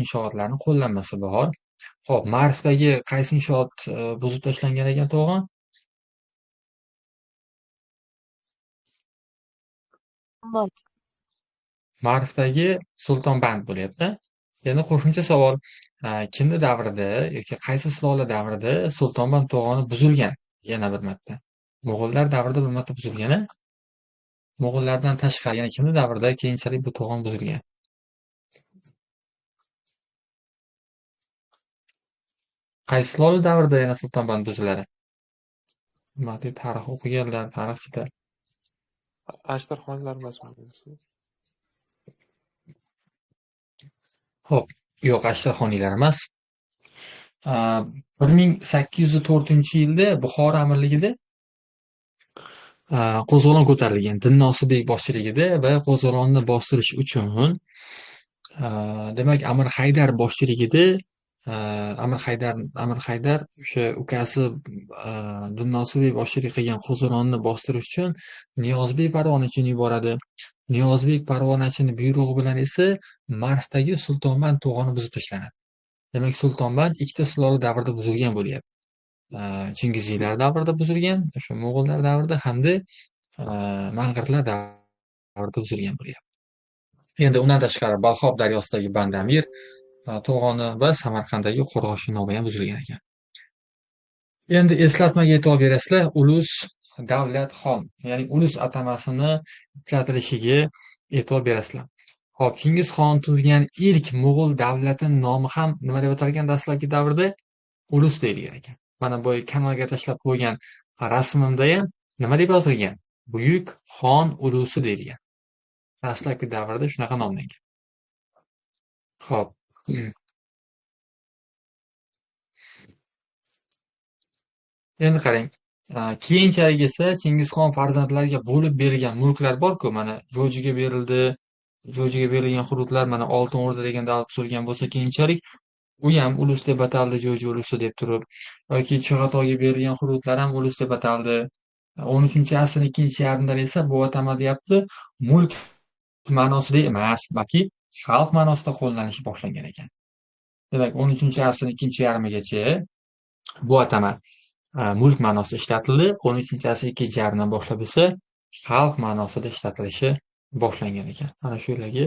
inshootlarni qo'llanmasi bor. Xo'p, Ma'rifdagi qaysi inshoot buzib tashlangan ekan to'g'on? Ma'rifdagi Sultonband bo'lyapti. Endi qo'shimcha savol. Kimni davrida yoki qaysi sulola davrida Sultonband to'g'oni buzilgan? Yana bir marta. Mo'g'ullar davrida bir marta buzilgan-a? Mo'g'ullardan tashqari yana kimni davrida keyinchalik bu to'g'on buzilgan? Qaysi sulola davrida yana Sultonband buziladi? Hurmatli tarix o'qiganlar, tarixchilar. Ashtarxonlar emasmi? Xo'p, yo'q, Ashtarxoniylar emas. 1804-yilda Buxoro amirligida qo'zg'olon ko'tarilgan. Dinnosibek boshchiligida va qo'zg'olonni bostirish uchun demak Amir Haydar boshchiligida Amir Haydar o'sha ukasi Dinnosibek boshchilik qilgan qo'zg'olonni bostirish uchun Niyozbek Parvonachini yuboradi. Niyozbek Parvonachini buyrug'i bilan esa Marvdagi Sultonband to'g'oni buzib tashlanadi. Demak, Sultonband ikkita sulola davrida buzilgan bo'lyapti. Chingiziylar davrida buzilgan, o'sha Mo'g'ullar davrida hamda Mang'irlar davrida buzilgan bo'lyapti. Endi undan tashqari Balxob daryosidagi Bandamir to'g'oni va Samarqanddagi Qo'rg'oshin-Nova ham buzilgan ekan. Endi eslatmaga e'tibor berasizlar, Ulus davlat xon, ya'ni Ulus atamasini ishlatilishiga e'tibor berasizlar. Hop, Chingizxon tuzgan ilk Mo'g'ul davlatining nomi ham nima deb atalgan dastlabki davrda? Ulus deyilgan ekan. Mana bu kanalga tashlab qo'ygan rasmimda ham nima deb yozilgan? Buyuk xon ulusi deyilgan. Dastlabki davrda shunaqa nomlangan. Xo'p. Endi qarang. Keyinchalik esa Chingizxon farzandlariga bo'lib berilgan mulklar bor-ku, mana Jo'jiga berildi. Jo'jiga berilgan hududlar mana Oltin O'rda degan davlat tuzilgan bo'lsa, keyinchalik u ham ulus deb ataldi, Jo'ji ulusi deb turib. Yoki Chig'atoyga berilgan hududlar ham ulus deb ataldi. 13-asrning ikkinchi yarmida esa bu atama deyapti, mulk ma'nosida emas, balki xalq ma'nosida qo'llanishi boshlangan ekan. Demak, 13-asrning ikkinchi yarmigacha bu atama mulk ma'nosida ishlatildi. 13-asr ikkinchi yarmidan boshlab esa xalq ma'nosida ishlatilishi boshlangan ekan. Ana shularga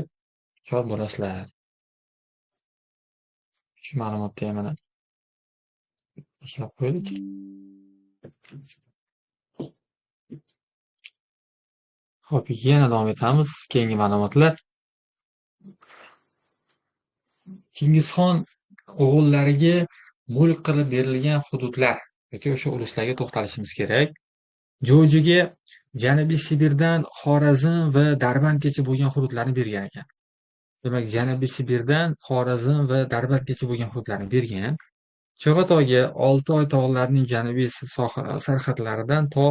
yor bo'lasizlar. Shu ma'lumotni ham mana ishlab qo'ydik. Hop, yana davom etamiz. Keyingi ma'lumotlar. Chingizxon o'g'illariga mulk qilib berilgan hududlar yoki o'sha uluslarga to'xtalishimiz kerak. Jo'jiga Janubiy Sibirdan Xorazm va Darbandgacha bo'lgan hududlarni bergan ekan. Demak, Janubiy Sibirdan Xorazm va Darbandgacha bo'lgan hududlarni bergan. Chig'atoyga Oltoy tog'larining janubiy sarhadlaridan to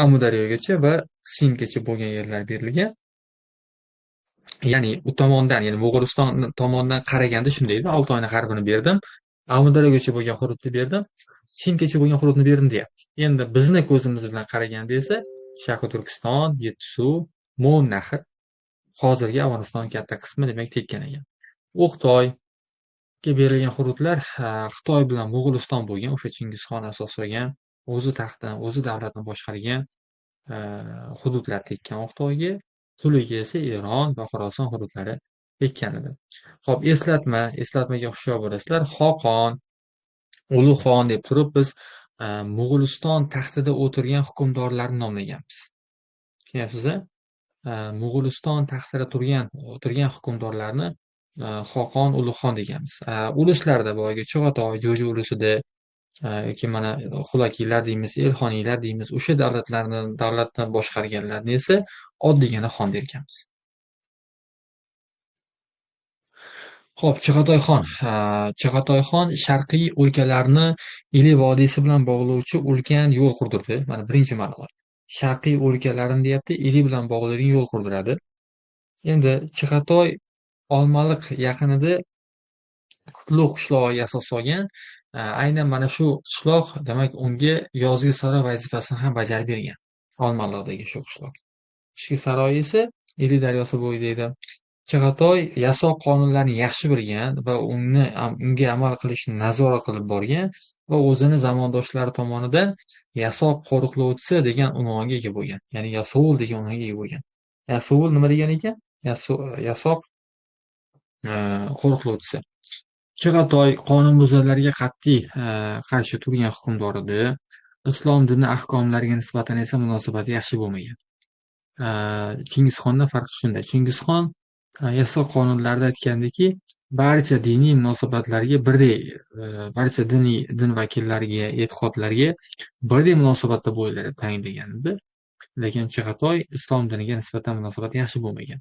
Amudaryogacha va Sindgacha bo'lgan yerlar berilgan. Ya'ni u tomondan, ya'ni Mo'g'uliston tomonidan qaraganda shundaydi. Oltoyni g'arbini berdim, Amudaryogacha bo'lgan hududni berdim, Sindgacha bo'lgan hududni berdim deyapti. Endi bizni ko'zimiz bilan qaraganda esa Sharqiy Turkiston, Yettisuv, Mo'l nahr hozirgi Afg'onistonning katta qismi demak tekkan ekan. O'qtoyga berilgan hududlar Xitoy bilan Mo'g'uliston bo'lgan, o'sha Chingizxon asoslagan, o'zi taxtdan, o'zi davlatni boshqargan hududlar tekkan O'qtoyga. Quliga esa Eron va Xorason hududlari tekkan edi. Xo'p, eslatmaga hushyor bo'lasizlar. Xoqon, Ulug'xon deb turib biz Mo'g'uliston taxtida o'tirgan hukmdorlarni nomlaganmiz. Tushunyapsiz-a? Mo'g'uliston taxtida o'tirgan hukmdorlarni Xoqon, Ulug'xon deganmiz. Uluslarda boyagi Chig'atoy, Jo'ji ulusida yoki mana Xulakiylar deymiz, Elxoniylar deymiz, o'sha davlatni boshqarganlarni esa oddiygina xon derkanmiz. Xo'p, Chig'atoyxon sharqiy o'lkalarni Ili vodiysi bilan bog'lovchi ulkan yo'l qurdirdi. Mana birinchi ma'lumot. Sharqiy o'lkalarni deyapti, Ili bilan bog'laydigan yo'l qurdiradi. Endi Chig'atoy Olmaliq yaqinida Qutlug' qishlog'iga asos solgan. Aynan mana shu qishloq demak unga yozgi saroy vazifasini ham bajarib bergan. Olmaliqdagi shu qishloq. Qishki saroyi esa Ili daryosi bo'yida edi. Chig'atoy yasoq qonunlarni yaxshi bilgan va unga amal qilishni nazorat qilib borgan va o'zini zamondoshlari tomonidan yasoq qo'riqlovchisi degan unvonga ega bo'lgan. Ya'ni yasovul degan unvonga ega bo'lgan. Yasovul nima degan ekan? Yasoq qo'riqlovchisi. Chig'atoy qonunbuzarlarga qat'iy qarshi turgan hukmdor edi. Islom dini ahkomlariga nisbatan esa munosabati yaxshi bo'lmagan. Chingizxondan farqi shunda. Chingizxon yasoq qonunlarida aytgandiki, barcha diniy munosabatlarga birdek, barcha din vakillariga, e'tiqodlarga birdek munosabatda bo'linglar deb ta'kidlagan edi. Lekin Chig'atoy islom diniga nisbatan munosabati yaxshi bo'lmagan.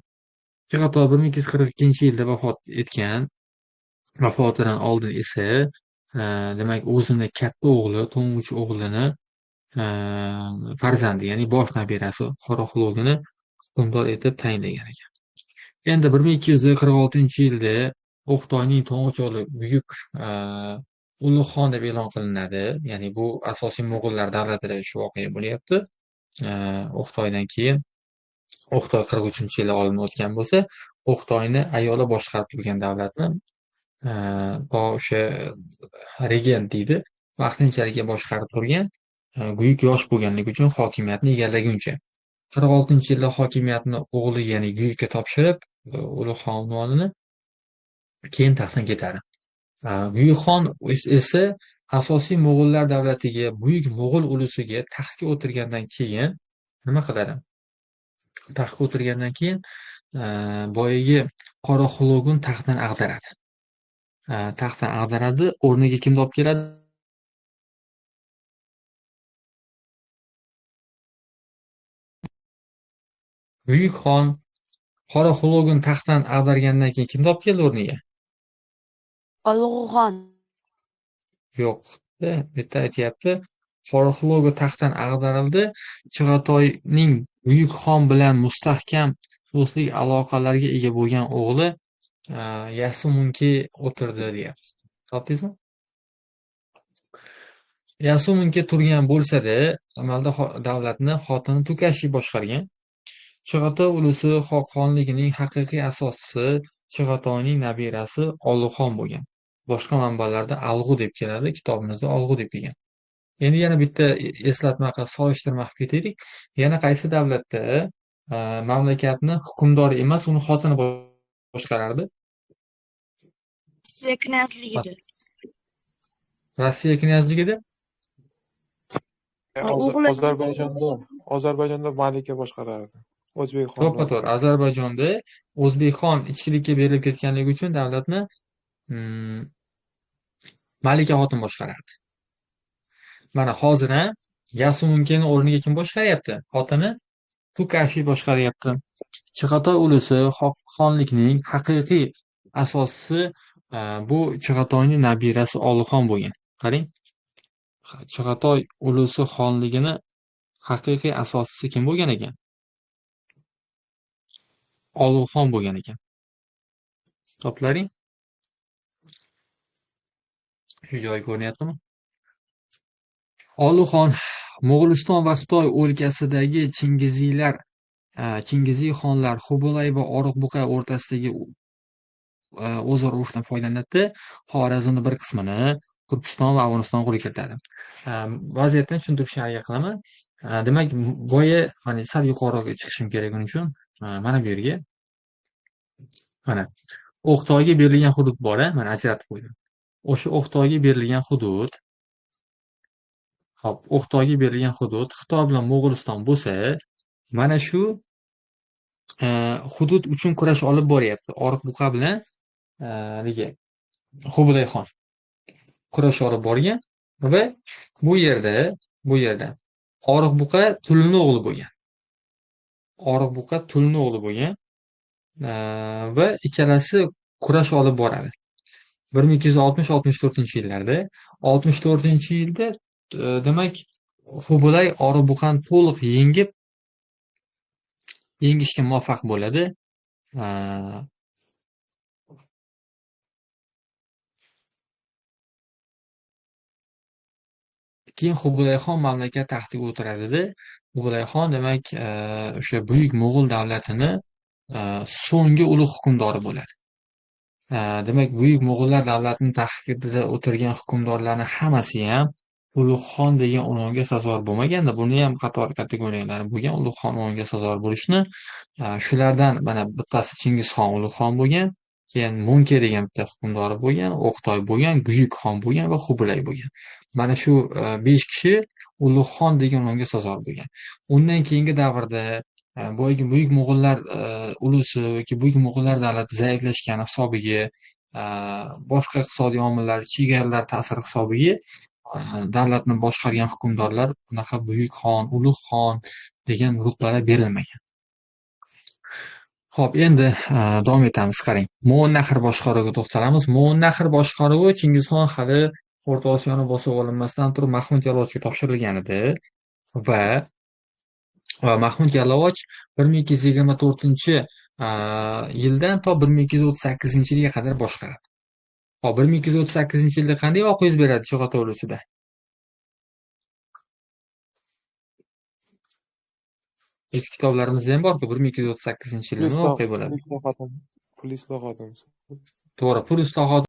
Chig'atoy 1242-yilda vafot etgan. Vafotidan oldin esa, demak, o'zini katta o'g'li, to'ng'ich o'g'lini farzandi, ya'ni bosh nabirasi Qoraquloqni hukmdor etib tayinlagan ekan. Endi 1246-yilda O'xtoyning to'ng'ich o'g'li buyuk Ulug'xon deb e'lon qilinadi. Ya'ni bu asosiy mo'g'ullar davlatida shu voqea bo'lyapti. O'xtoydan keyin O'xtoy 43-yilda olamdan o'tgan bo'lsa, O'xtoyni ayoli boshqarib turgan davlatni o'sha regent deydi, vaqtinchalik boshqarib turgan, buyuk yosh bo'lganligi uchun hokimiyatni egallaguncha 46-yilda hokimiyatni o'g'li, ya'ni Buyukka topshirib, Ulug'xon unvonini keyin taxtdan ketadi. Buyukxon esa asosiy mo'g'ullar davlatiga, buyuk mo'g'ul ulusiga taxtga o'tirgandan keyin nima qiladi? Taxtga o'tirgandan keyin boyagi Qoraquloqni taxtdan ag'daradi. Taxtdan ag'daradi, o'rniga kimni olib keladi? Buyukxon Qoraquloqni taxtdan ag'dargandan keyin kimni olib keldi o'rniga? Olug'xon. Yo'q, bu yerda aytyapti, Qoraquloq taxtdan ag'darildi, Chig'atoyning Buyukxon bilan mustahkam do'stlik aloqalarga ega bo'lgan o'g'li Yasumunki o'tirdi, deyapti. Topdingizmi? Yasumunki turgan bo'lsa-da, amalda davlatni xotini Tukashi boshqargan. Chig'atoy ulusi xonligining haqiqiy asoschisi Chig'atoyning nabirasi Olug'xon bo'lgan. Boshqa manbalarda Alg'u deb keladi, kitobimizda Olg'u deb kelgan. Endi yana bitta eslatma qilib solishtirma qilib ketaylik. Yana qaysi davlatda mamlakatni hukmdori emas, uni xotini boshqarardi? Rossiya knyazligida. Rossiya knyazligida? O'g'li Ozarbayjonda malika boshqarardi. O'zbekxon. To'ppa-to'g'ri. Ozarbayjonda O'zbekxon ichkilikka berilib ketganligi uchun davlatni malika xotin boshqarardi. Mana hozir Yasumunkining o'rniga kim boshqaryapti? Xotini Tukashi boshqaryapti. Chig'atoy ulusi xonlikning haqiqiy asoschisi bu Chig'atoyning nabirasi Olug'xon bo'lgan. Qarang. Chig'atoy ulusi xonligini haqiqiy asoschisi kim bo'lgan ekan? Olug'xon bo'lgan ekan. Toplaring. Shu joy ko'rinyaptimi? Olug'xon Mo'g'uliston va Xitoy o'lkasidagi Chingiziy xonlar Xubulay va Oriqbuqa o'rtasidagi o'zaro urushdan foydalanadi. Xorazmning bir qismini Turkiston va Afg'oniston qo'lga kiritadi. Vaziyatni tushuntirishga harakat qilaman. Demak, boya mana sal yuqoriga chiqishim kerak uning uchun. Mana bu yerga. Mana O'xtoyga berilgan hudud bor, mana ajratib qo'ydim. O'sha O'xtoyga berilgan hudud, hop, O'xtoyga berilgan hudud Xitoy bilan Mo'g'uliston bo'lsa, mana shu hudud uchun kurash olib boryapti. Oriqbuqa bilan nega Xubulayxon kurash olib borgan va bu yerda Oriqbuqa Tulni o'g'li bo'lgan. Oriqbuqa Tulni o'g'li bo'lgan va ikkalasi kurash olib boradi. 1260-64-yillarda 64-yilda demak Xubulay Oriqbuqani to'liq yengishga muvaffaq bo'ladi. Keyin Xubulayxon mamlakat taxtiga o'tiradi. Xubulayxon demak o'sha buyuk mo'g'ul davlatini so'nggi ulug' hukmdori bo'ladi. Demak, buyuk mo'g'ullar davlatining taxtida o'tirgan hukmdorlarni hammasi ham Ulug'xon degan unvonga sazovor bo'lmaganda, buni ham qator kategoriyalari bo'lgan. Ulug'xon unvoniga sazovor bo'lishni shulardan mana bittasi Chingizxon Ulug'xon bo'lgan, keyin Munke degan bitta hukmdori bo'lgan, O'qtoy bo'lgan, Guyuk xon bo'lgan va Hubulay bo'lgan. Mana shu 5 kishi Ulug'xon degan unvonga sazovor bo'lgan. Undan keyingi davrda boyagi buyuk mo'g'ullar ulusi yoki buyuk mo'g'ullar davlati zaiflashgani hisobiga, boshqa iqtisodiy omillar, chegaralar ta'siri hisobiga davlatni boshqargan hukmdorlar bunaqa buyuk xon, ulug' xon degan rutbalar berilmagan. Xo'p, endi davom etamiz. Qarang, Mo'g'ul boshqaruviga to'xtalamiz. Mo'g'ul boshqaruvi Chingizxon hali O'rta Osiyoni bosib olinmasdan turib Mahmud Yalog'ochga topshirilgan edi va Mahmud Yalog'och 1224-yildan to 1238-yilga qadar boshqaradi. Hop, 1238-yilda qanday voqea yuz beradi Chig'atoy tovlusida? Eski kitoblarimizda ham borku, 1238-yilda nima voqea bo'ladi? Pul islohoti. To'g'ri, pul islohoti